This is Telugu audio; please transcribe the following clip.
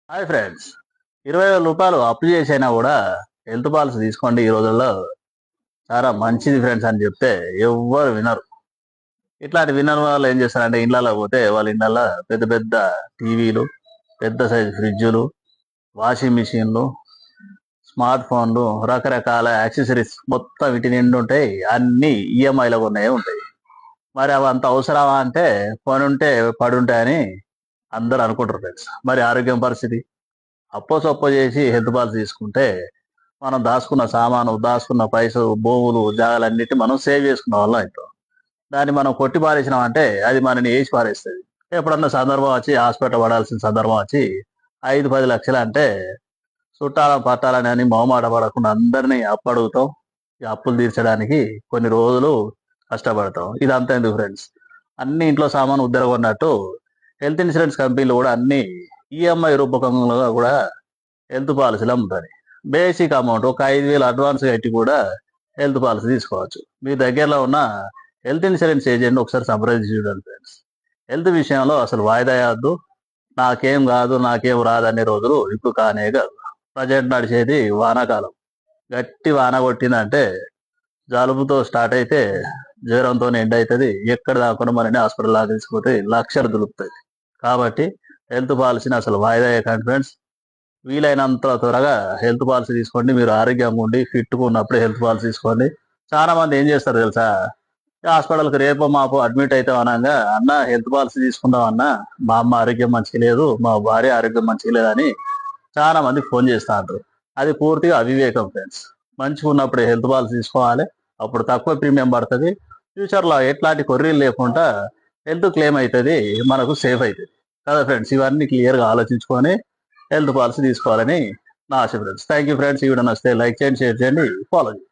హాయ్ ఫ్రెండ్స్, 20,000 రూపాయలు అప్పు చేసైనా కూడా హెల్త్ పాలసీ తీసుకోండి. ఈ రోజుల్లో చాలా మంచిది ఫ్రెండ్స్ అని చెప్తే ఎవ్వరు వినరు. ఇట్లాంటి వినని వాళ్ళు ఏం చేస్తారంటే ఇళ్ళలో పోతే వాళ్ళ ఇళ్ళల్లో పెద్ద పెద్ద టీవీలు, పెద్ద సైజు ఫ్రిడ్జులు, వాషింగ్ మిషన్లు, స్మార్ట్ ఫోన్లు, రకరకాల యాక్సెసరీస్ మొత్తం వీటి నిండి ఉంటాయి. అన్నీ ఈఎంఐలో ఉన్నాయే ఉంటాయి. మరి అవి అంత అవసరమా అంటే పనుంటే పడుంటాయని అందరూ అనుకుంటారు ఫ్రెండ్స్. మరి ఆరోగ్యం పరిస్థితి అప్పో సొప్పో చేసి హెల్త్ పాలసీ తీసుకుంటే మనం దాచుకున్న సామాను, దాచుకున్న పైసలు, భూములు, జాగాలన్నిటి మనం సేవ్ చేసుకున్న వాళ్ళం అవుతాం. దాన్ని మనం కొట్టి పారేసినాం అంటే అది మనని వేసి పారేస్తుంది. ఎప్పుడన్నా సందర్భం వచ్చి హాస్పిటల్ పడాల్సిన సందర్భం వచ్చి 5-10 లక్షలు అంటే చుట్టాలం పట్టాలని అని మొహమాట పడకుండా అందరినీ అప్పు అడుగుతాం. ఈ అప్పులు తీర్చడానికి కొన్ని రోజులు కష్టపడతాం. ఇదంతా ఎందుకు ఫ్రెండ్స్? అన్ని ఇంట్లో సామాను ఉద్దరగొన్నట్టు హెల్త్ ఇన్సూరెన్స్ కంపెనీలు కూడా అన్ని ఈఎంఐ రూపకంగా కూడా హెల్త్ పాలసీలు అమ్ముతాయి. బేసిక్ అమౌంట్ ఒక 5,000 అడ్వాన్స్ కట్టి కూడా హెల్త్ పాలసీ తీసుకోవచ్చు. మీ దగ్గరలో ఉన్న హెల్త్ ఇన్సూరెన్స్ ఏజెంట్ ఒకసారి సంప్రదించి చూడండి ఫ్రెండ్స్. హెల్త్ విషయంలో అసలు వాయిదా వేయద్దు. నాకేం కాదు, నాకేం రాదు అనే రోజులు ఇప్పుడు కానే కాదు. ప్రజెంట్ నడిచేది వానాకాలం. గట్టి వాన కొట్టిందంటే జలుబుతో స్టార్ట్ అయితే జ్వరంతో ఎండ్ అవుతుంది. ఎక్కడ దాకుండా మనని హాస్పిటల్ దాకా తీసుకుపోతే లక్షలు దులుపుతుంది. కాబట్టి హెల్త్ పాలసీని అసలు వాయిదా వేయకండి ఫ్రెండ్స్. వీలైనంత త్వరగా హెల్త్ పాలసీ తీసుకోండి. మీరు ఆరోగ్యంగా ఉండి ఫిట్గా ఉన్నప్పుడే హెల్త్ పాలసీ తీసుకోండి. చాలా మంది ఏం చేస్తారు తెలుసా? హాస్పిటల్కి రేపో మాపో అడ్మిట్ అవుతాం అనగా, అన్న హెల్త్ పాలసీ తీసుకుందాం అన్న, మా అమ్మ ఆరోగ్యం మంచిగా లేదు, మా భార్య ఆరోగ్యం మంచిగా లేదని చాలా మంది ఫోన్ చేస్తా అంటారు. అది పూర్తిగా అవివేకం ఫ్రెండ్స్. మంచిగా ఉన్నప్పుడే హెల్త్ పాలసీ తీసుకోవాలి. అప్పుడు తక్కువ ప్రీమియం పడుతుంది. ఫ్యూచర్లో ఎట్లాంటి కొర్రీలు లేకుండా హెల్త్ క్లెయిమ్ అవుతుంది, మనకు సేఫ్ అవుతుంది కదా ఫ్రెండ్స్. ఇవన్నీ క్లియర్గా ఆలోచించుకొని హెల్త్ పాలసీ తీసుకోవాలని నా ఆశ ఫ్రెండ్స్. Thank you friends. ఈ వీడియో నచ్చితే లైక్ చేయండి, షేర్ చేయండి, ఫాలో చేయండి.